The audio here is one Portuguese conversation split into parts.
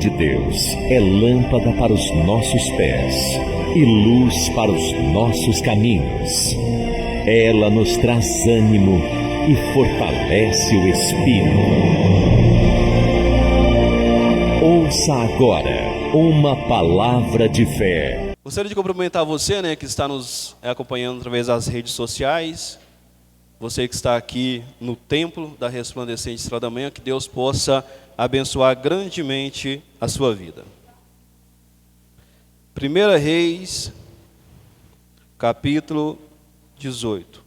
de Deus é lâmpada para os nossos pés e luz para os nossos caminhos. Ela nos traz ânimo e fortalece o espírito. Ouça agora uma palavra de fé. Gostaria de cumprimentar você, que está nos acompanhando através das redes sociais. Você que está aqui no templo da Resplandecente Estrela da Manhã, que Deus possa abençoar grandemente a sua vida. 1 Reis, capítulo 18.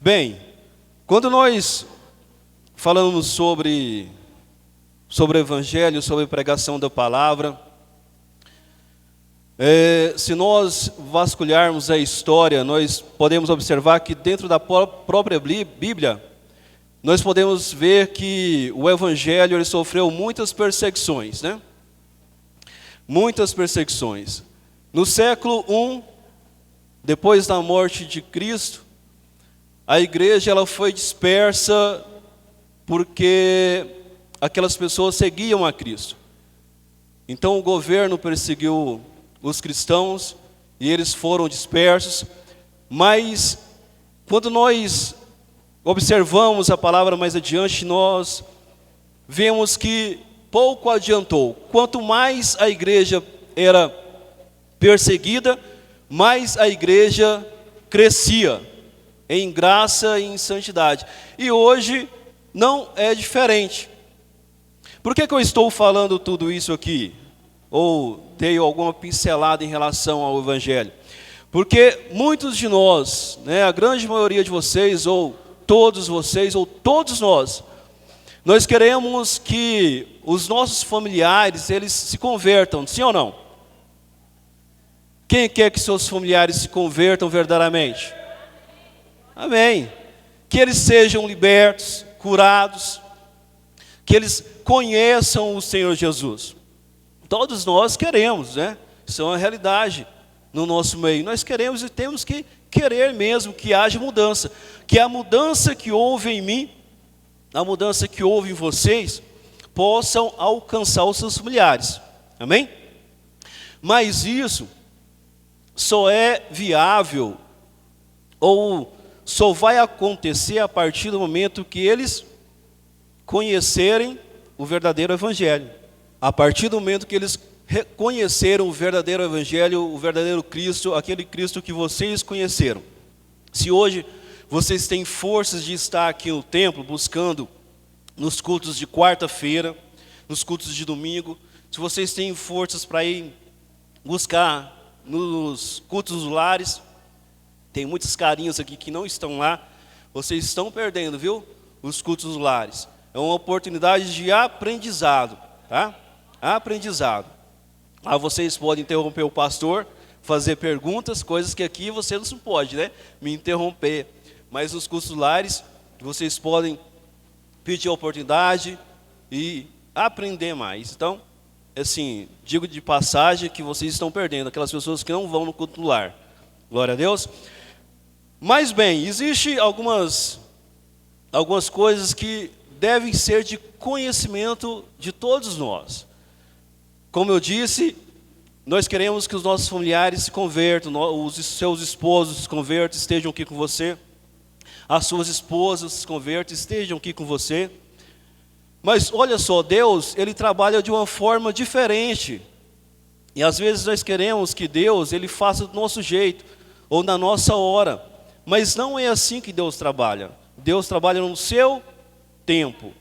Bem, quando nós falamos sobre o Evangelho, sobre a pregação da palavra, se nós vasculharmos a história, nós podemos observar que dentro da própria Bíblia, nós podemos ver que o Evangelho ele sofreu muitas perseguições, Muitas perseguições. No século I, depois da morte de Cristo, a igreja ela foi dispersa porque aquelas pessoas seguiam a Cristo. Então o governo perseguiu os cristãos e eles foram dispersos. Mas quando nós observamos a palavra mais adiante, nós vemos que pouco adiantou. Quanto mais a igreja era perseguida, mais a igreja crescia em graça e em santidade. E hoje não é diferente. Por que eu estou falando tudo isso aqui? Ou dei alguma pincelada em relação ao Evangelho? Porque muitos de nós, a grande maioria de vocês, ou todos vocês, ou todos nós queremos que os nossos familiares, eles se convertam, sim ou não? Quem quer que seus familiares se convertam verdadeiramente? Amém. Que eles sejam libertos, curados, que eles conheçam o Senhor Jesus. Todos nós queremos, Isso é uma realidade no nosso meio. Nós queremos e temos que querer mesmo que haja mudança. Que a mudança que houve em mim, a mudança que houve em vocês, possam alcançar os seus familiares. Amém? Mas isso só é viável ou só vai acontecer a partir do momento que eles conhecerem o verdadeiro Evangelho. A partir do momento que eles reconheceram o verdadeiro Evangelho, o verdadeiro Cristo, aquele Cristo que vocês conheceram. Se hoje vocês têm forças de estar aqui no templo, buscando nos cultos de quarta-feira, nos cultos de domingo, se vocês têm forças para ir buscar nos cultos dos lares, tem muitos carinhos aqui que não estão lá, vocês estão perdendo, viu? Os cultos dos lares. É uma oportunidade de aprendizado, Aprendizado. Vocês podem interromper o pastor, fazer perguntas, coisas que aqui você não pode, me interromper. Mas nos cultos dos lares, vocês podem pedir a oportunidade e aprender mais. Então, assim, digo de passagem que vocês estão perdendo, aquelas pessoas que não vão no culto do lar. Glória a Deus. Mas bem, existem algumas coisas que devem ser de conhecimento de todos nós. Como eu disse, nós queremos que os nossos familiares se convertam, os seus esposos se convertam, estejam aqui com você. As suas esposas se convertam, estejam aqui com você. Mas olha só, Deus, Ele trabalha de uma forma diferente. E às vezes nós queremos que Deus, Ele faça do nosso jeito, ou na nossa hora. Mas não é assim que Deus trabalha. Deus trabalha no seu tempo.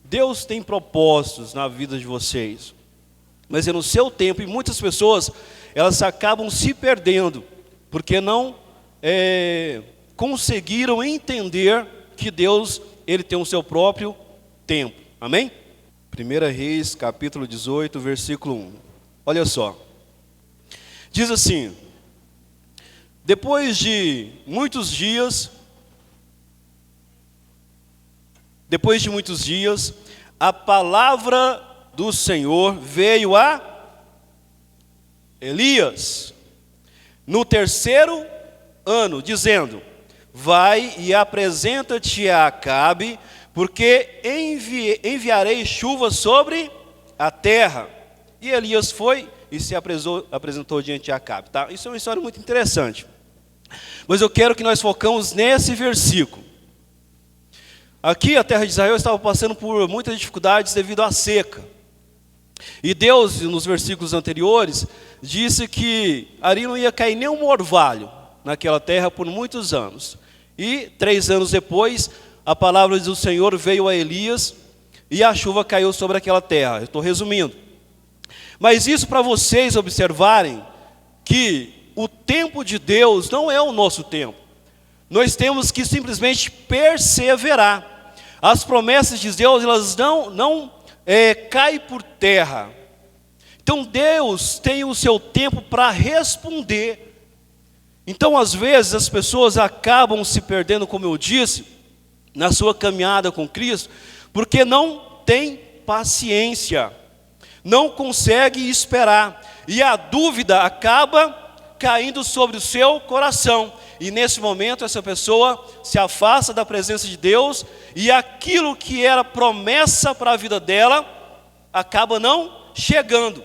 Deus tem propósitos na vida de vocês. Mas é no seu tempo, e muitas pessoas, elas acabam se perdendo, porque não conseguiram entender que Deus, Ele tem o seu próprio tempo. Amém? 1 Reis, capítulo 18, versículo 1. Olha só. Diz assim: depois de muitos dias, a palavra do Senhor veio a Elias, no 3º ano, dizendo: vai e apresenta-te a Acabe, porque enviarei chuva sobre a terra. E Elias foi e se apresentou diante de Acabe. Tá? Isso é uma história muito interessante. Mas eu quero que nós focamos nesse versículo. Aqui a terra de Israel estava passando por muitas dificuldades devido à seca. E Deus, nos versículos anteriores, disse que ali não ia cair nenhum orvalho naquela terra por muitos anos. E 3 anos depois, a palavra do Senhor veio a Elias e a chuva caiu sobre aquela terra. Eu estou resumindo. Mas isso para vocês observarem que o tempo de Deus não é o nosso tempo. Nós temos que simplesmente perseverar. As promessas de Deus, elas não caem por terra. Então Deus tem o seu tempo para responder. Então às vezes as pessoas acabam se perdendo, como eu disse, na sua caminhada com Cristo, porque não tem paciência, não consegue esperar, e a dúvida acaba caindo sobre o seu coração. E nesse momento essa pessoa se afasta da presença de Deus, e aquilo que era promessa para a vida dela acaba não chegando,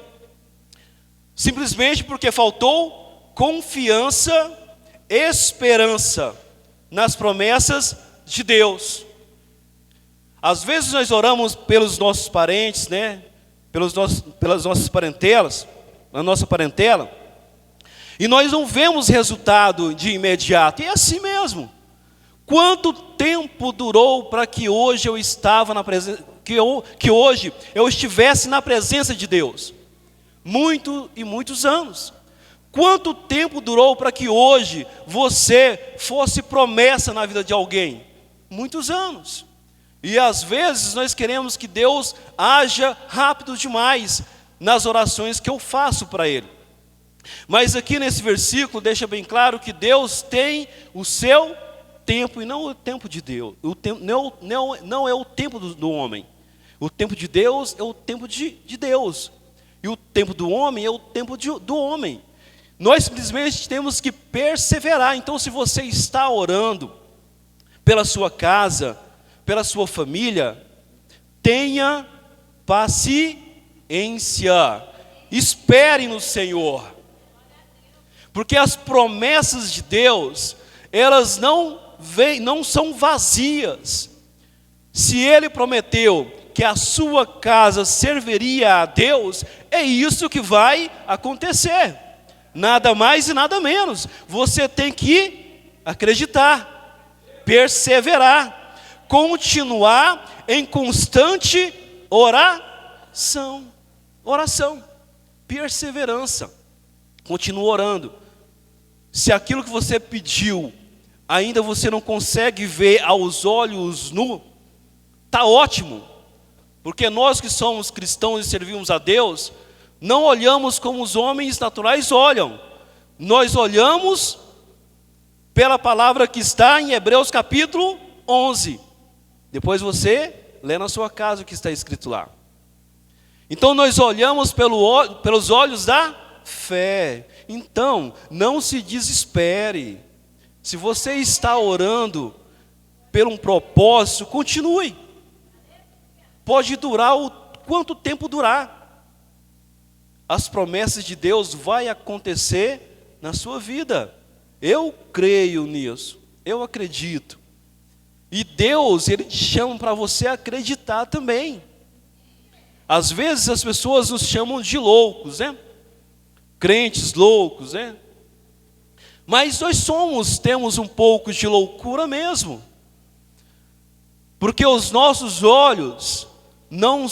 simplesmente porque faltou confiança, esperança nas promessas de Deus. Às vezes nós oramos pelos nossos parentes, né? Pelas nossas parentelas, na nossa parentela, e nós não vemos resultado de imediato. E é assim mesmo. Quanto tempo durou para que hoje eu estava na presença, que hoje eu estivesse na presença de Deus? Muitos anos. Quanto tempo durou para que hoje você fosse promessa na vida de alguém? Muitos anos. E às vezes nós queremos que Deus haja rápido demais nas orações que eu faço para Ele. Mas aqui nesse versículo deixa bem claro que Deus tem o seu tempo e não o tempo de Deus. Não é o tempo do homem. O tempo de Deus é o tempo de Deus. E o tempo do homem é o tempo do homem. Nós simplesmente temos que perseverar. Então, se você está orando pela sua casa, pela sua família, tenha paciência. Espere no Senhor. Porque as promessas de Deus, elas não são vazias. Se Ele prometeu que a sua casa serviria a Deus, é isso que vai acontecer. Nada mais e nada menos. Você tem que acreditar, perseverar, continuar em constante oração, perseverança. Continua orando. Se aquilo que você pediu, ainda você não consegue ver aos olhos nus, está ótimo. Porque nós que somos cristãos e servimos a Deus, não olhamos como os homens naturais olham. Nós olhamos pela palavra que está em Hebreus capítulo 11. Depois você lê na sua casa o que está escrito lá. Então nós olhamos pelos olhos da fé. Então, não se desespere. Se você está orando por um propósito, continue. Pode durar o quanto tempo durar. As promessas de Deus vão acontecer na sua vida. Eu creio nisso. Eu acredito. E Deus, Ele te chama para você acreditar também. Às vezes as pessoas nos chamam de loucos, né? Crentes loucos, né? Mas nós temos um pouco de loucura mesmo. Porque os nossos olhos não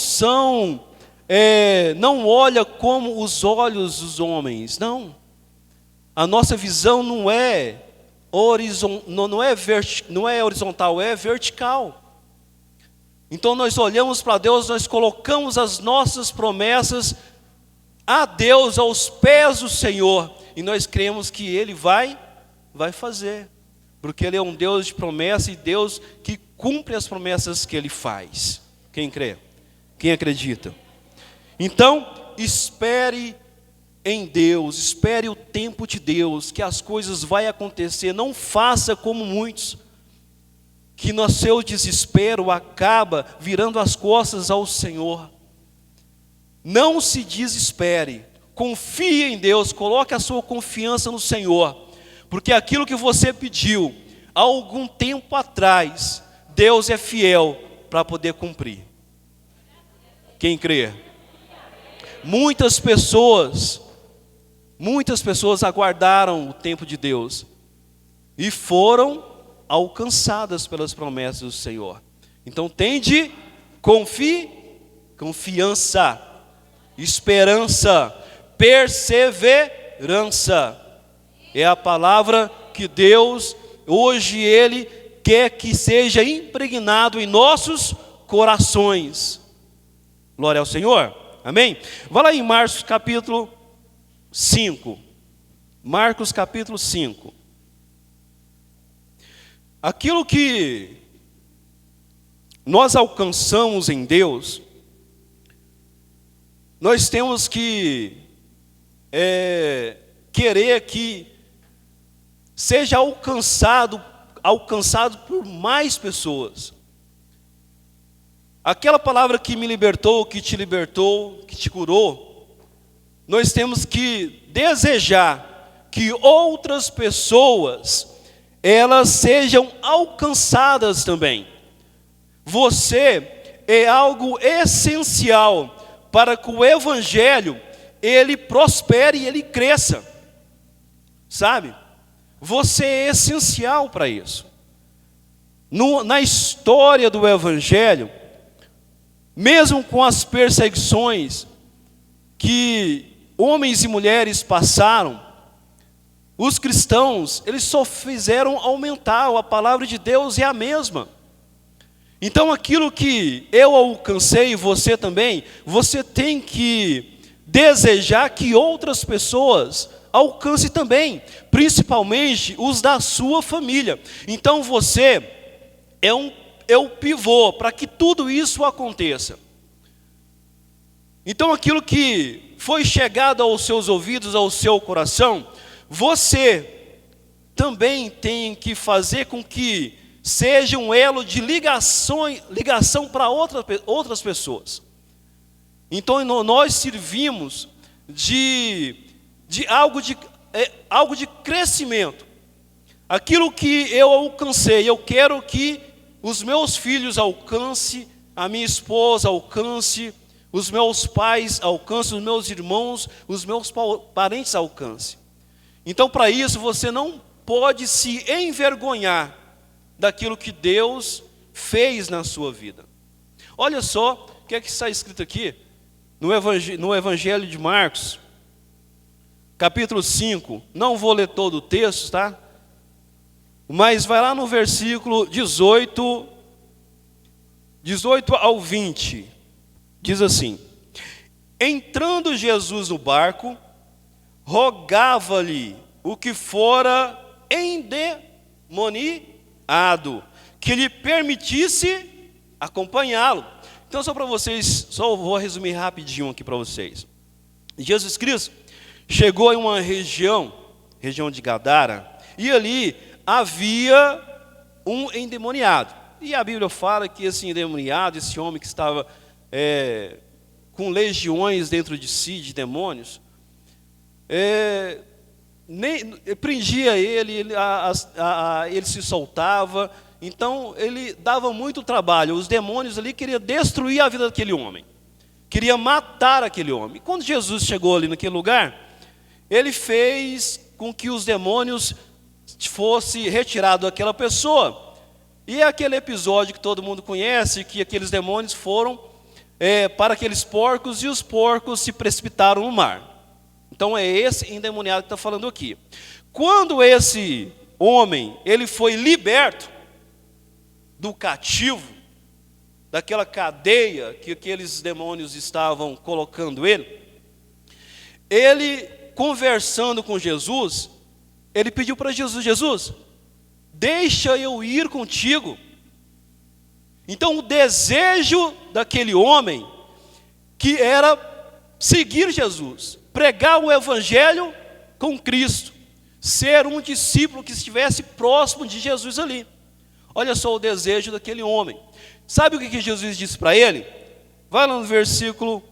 olha como os olhos dos homens, não. A nossa visão não é horizontal, é vertical. Então nós olhamos para Deus, nós colocamos as nossas promessas a Deus, aos pés do Senhor, e nós cremos que Ele vai fazer, porque Ele é um Deus de promessa e Deus que cumpre as promessas que Ele faz. Quem crê? Quem acredita? Então, espere em Deus, espere o tempo de Deus, que as coisas vão acontecer. Não faça como muitos. que no seu desespero acaba virando as costas ao Senhor. Não se desespere, confie em Deus, coloque a sua confiança no Senhor, porque aquilo que você pediu há algum tempo atrás, Deus é fiel para poder cumprir. Quem crê? Muitas pessoas aguardaram o tempo de Deus e foram alcançadas pelas promessas do Senhor. Então tende confiança, esperança, perseverança. É a palavra que Deus, hoje Ele quer que seja impregnado em nossos corações. Glória ao Senhor. Amém? Vá lá em Marcos capítulo 5. Marcos capítulo 5. Aquilo que nós alcançamos em Deus, nós temos que querer que seja alcançado por mais pessoas. Aquela palavra que me libertou, que te curou, nós temos que desejar que outras pessoas, elas sejam alcançadas também. Você é algo essencial para que o Evangelho, ele prospere e ele cresça. Sabe? Você é essencial para isso. Na história do Evangelho, mesmo com as perseguições que homens e mulheres passaram, os cristãos, eles só fizeram aumentar. A palavra de Deus é a mesma. Então aquilo que eu alcancei, você também, você tem que desejar que outras pessoas alcancem também, principalmente os da sua família. Então você é o pivô para que tudo isso aconteça. Então aquilo que foi chegado aos seus ouvidos, ao seu coração, você também tem que fazer com que seja um elo de ligação para outras pessoas. Então nós servimos de algo de crescimento. Aquilo que eu alcancei, eu quero que os meus filhos alcancem, a minha esposa alcance, os meus pais alcancem, os meus irmãos, os meus parentes alcancem. Então, para isso, você não pode se envergonhar daquilo que Deus fez na sua vida. Olha só o que é que está escrito aqui no Evangelho de Marcos, capítulo 5. Não vou ler todo o texto, tá? Mas vai lá no versículo 18 ao 20. Diz assim: entrando Jesus no barco, rogava-lhe o que fora endemoniado, que lhe permitisse acompanhá-lo. Então só vou resumir rapidinho aqui para vocês. Jesus Cristo chegou em uma região de Gadara, e ali havia um endemoniado. E a Bíblia fala que esse endemoniado, esse homem que estava com legiões dentro de si, de demônios, prendia ele se soltava. Então ele dava muito trabalho. Os demônios ali queriam destruir a vida daquele homem, queriam matar aquele homem. E quando Jesus chegou ali naquele lugar, ele fez com que os demônios fossem retirados daquela pessoa. E é aquele episódio que todo mundo conhece, que aqueles demônios foram para aqueles porcos, e os porcos se precipitaram no mar. Então é esse endemoniado que está falando aqui. Quando esse homem ele foi liberto do cativo, daquela cadeia que aqueles demônios estavam colocando ele conversando com Jesus, ele pediu para Jesus: Jesus, deixa eu ir contigo. Então o desejo daquele homem, que era seguir Jesus, pregar o Evangelho com Cristo, ser um discípulo que estivesse próximo de Jesus ali. Olha só o desejo daquele homem. Sabe o que Jesus disse para ele? Vai lá no versículo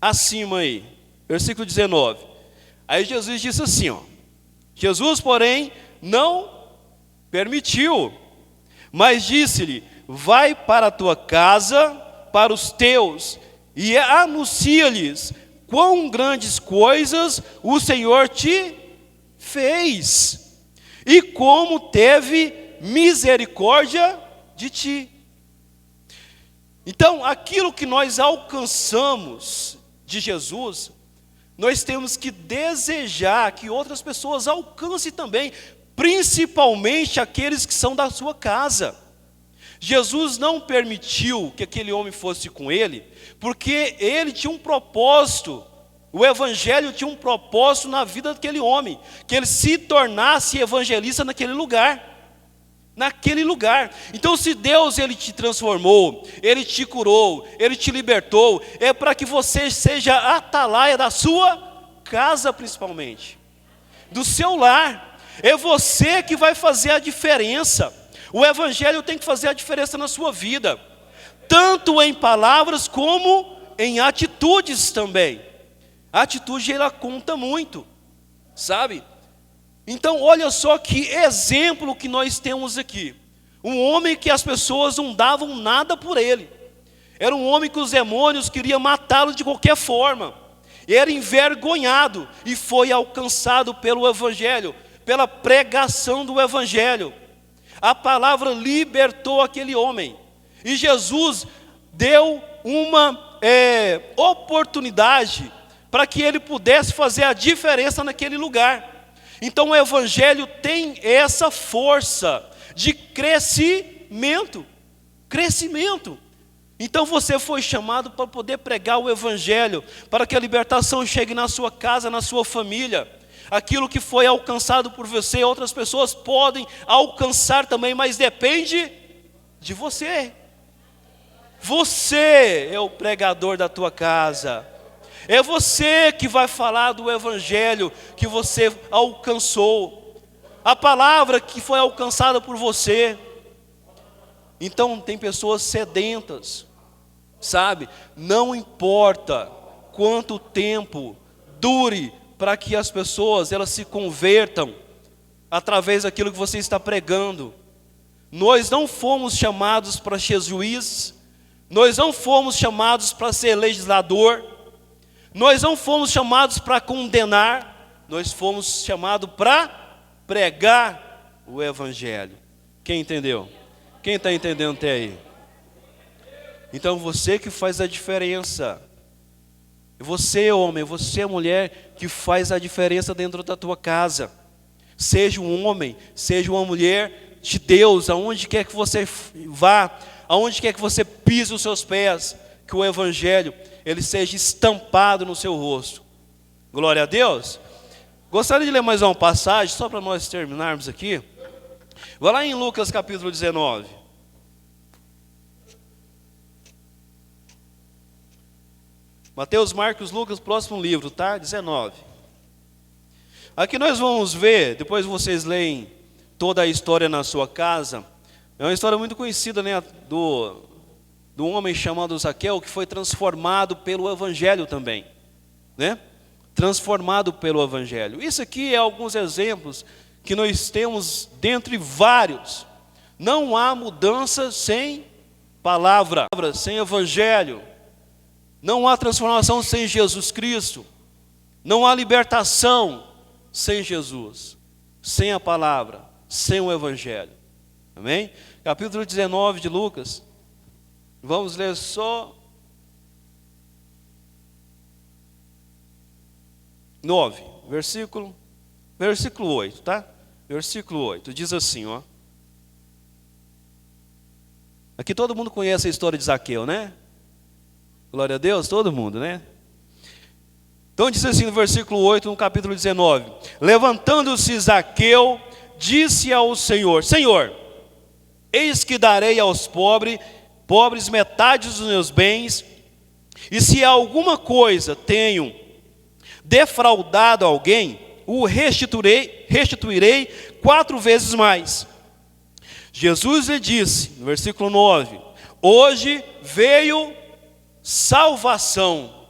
acima aí, versículo 19. Aí Jesus disse assim, ó. Jesus, porém, não permitiu, mas disse-lhe: vai para a tua casa, para os teus, e anuncia-lhes quão grandes coisas o Senhor te fez, e como teve misericórdia de ti. Então, aquilo que nós alcançamos de Jesus, nós temos que desejar que outras pessoas alcancem também, principalmente aqueles que são da sua casa. Jesus não permitiu que aquele homem fosse com ele, porque ele tinha um propósito, o evangelho tinha um propósito na vida daquele homem, que ele se tornasse evangelista naquele lugar. Naquele lugar. Então, se Deus ele te transformou, ele te curou, ele te libertou, é para que você seja a atalaia da sua casa, principalmente, do seu lar. É você que vai fazer a diferença. O evangelho tem que fazer a diferença na sua vida, tanto em palavras como em atitudes também. A atitude ela conta muito, sabe? Então, olha só que exemplo que nós temos aqui. Um homem que as pessoas não davam nada por ele. Era um homem que os demônios queriam matá-lo de qualquer forma. Era envergonhado e foi alcançado pelo evangelho, pela pregação do evangelho. A palavra libertou aquele homem. E Jesus deu uma oportunidade para que ele pudesse fazer a diferença naquele lugar. Então o evangelho tem essa força de crescimento. Crescimento. Então você foi chamado para poder pregar o evangelho, para que a libertação chegue na sua casa, na sua família. Aquilo que foi alcançado por você, outras pessoas podem alcançar também, mas depende de você. Você é o pregador da tua casa. É você que vai falar do evangelho que você alcançou. A palavra que foi alcançada por você. Então tem pessoas sedentas, sabe? Não importa quanto tempo dure para que as pessoas elas se convertam através daquilo que você está pregando. Nós não fomos chamados para ser juiz, nós não fomos chamados para ser legislador, nós não fomos chamados para condenar, nós fomos chamados para pregar o evangelho. Quem entendeu? Quem está entendendo até aí? Então você que faz a diferença. Você homem, você mulher que faz a diferença dentro da tua casa. Seja um homem, seja uma mulher de Deus, aonde quer que você vá, aonde quer que você pise os seus pés, que o evangelho ele seja estampado no seu rosto. Glória a Deus. Gostaria de ler mais uma passagem, só para nós terminarmos aqui. Vai lá em Lucas capítulo 19. Mateus, Marcos, Lucas, próximo livro, tá? 19. Aqui nós vamos ver, depois vocês leem toda a história na sua casa. É uma história muito conhecida, né? Do homem chamado Zaqueu, que foi transformado pelo evangelho também, né? Transformado pelo evangelho. Isso aqui é alguns exemplos que nós temos dentre vários. Não há mudança sem palavra, sem evangelho. Não há transformação sem Jesus Cristo. Não há libertação sem Jesus, sem a palavra, sem o evangelho. Amém? Capítulo 19 de Lucas. Vamos ler só 9, versículo 8, tá? Versículo 8, diz assim, ó. Aqui todo mundo conhece a história de Zaqueu, né? Glória a Deus, todo mundo, né? Então diz assim no versículo 8, no capítulo 19. Levantando-se Zaqueu, disse ao Senhor: Senhor, eis que darei aos pobres metade dos meus bens, e se alguma coisa tenho defraudado alguém, o restituirei 4 vezes mais. Jesus lhe disse, no versículo 9: hoje veio salvação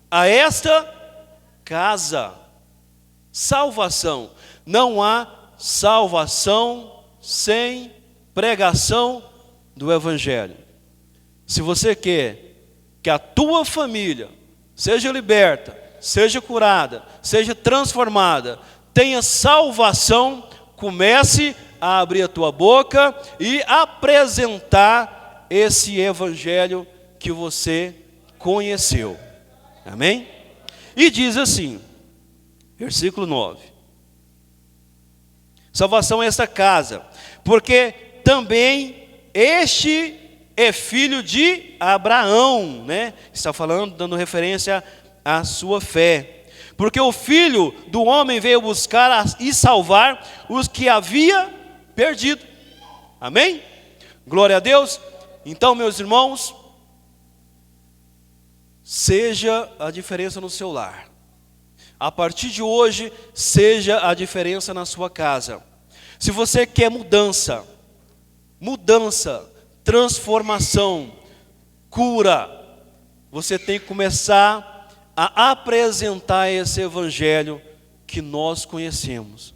a esta casa. Salvação. Não há salvação sem pregação do Evangelho. Se você quer que a tua família seja liberta, seja curada, seja transformada, tenha salvação, comece a abrir a tua boca e apresentar esse Evangelho que você conheceu. Amém? E diz assim, versículo 9: salvação é esta casa, porque também este é filho de Abraão, né? Está falando, dando referência à sua fé. Porque o Filho do homem veio buscar e salvar os que havia perdido. Amém? Glória a Deus. Então, meus irmãos, seja a diferença no seu lar. A partir de hoje, seja a diferença na sua casa. Se você quer mudança, transformação, cura, você tem que começar a apresentar esse Evangelho que nós conhecemos.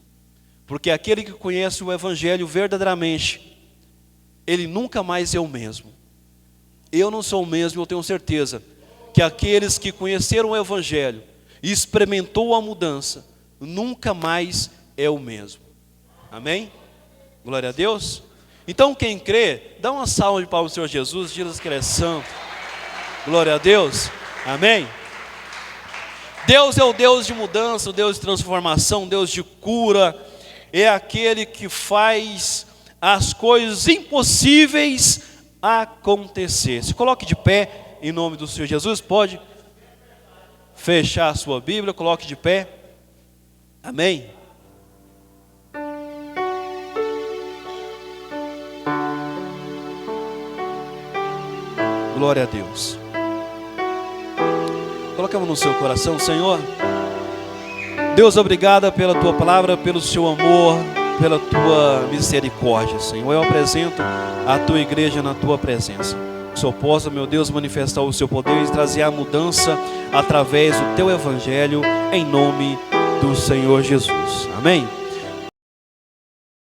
Porque aquele que conhece o Evangelho verdadeiramente, ele nunca mais é o mesmo. Eu não sou o mesmo, eu tenho certeza que aqueles que conheceram o Evangelho e experimentou a mudança, nunca mais é o mesmo. Amém? Glória a Deus. Então quem crê, dá uma salva de palmas ao Senhor Jesus, diz que Ele é santo. Glória a Deus. Amém? Deus é o Deus de mudança, o Deus de transformação, o Deus de cura. É aquele que faz as coisas impossíveis acontecer. Se coloque de pé em nome do Senhor Jesus. Pode fechar a sua Bíblia, coloque de pé. Amém? Glória a Deus. Coloque a mão no seu coração. Senhor, Deus, obrigado pela tua palavra, pelo seu amor, pela tua misericórdia, Senhor. Eu apresento a tua igreja na tua presença. Que o Senhor possa, meu Deus, manifestar o seu poder e trazer a mudança através do teu Evangelho, em nome do Senhor Jesus. Amém?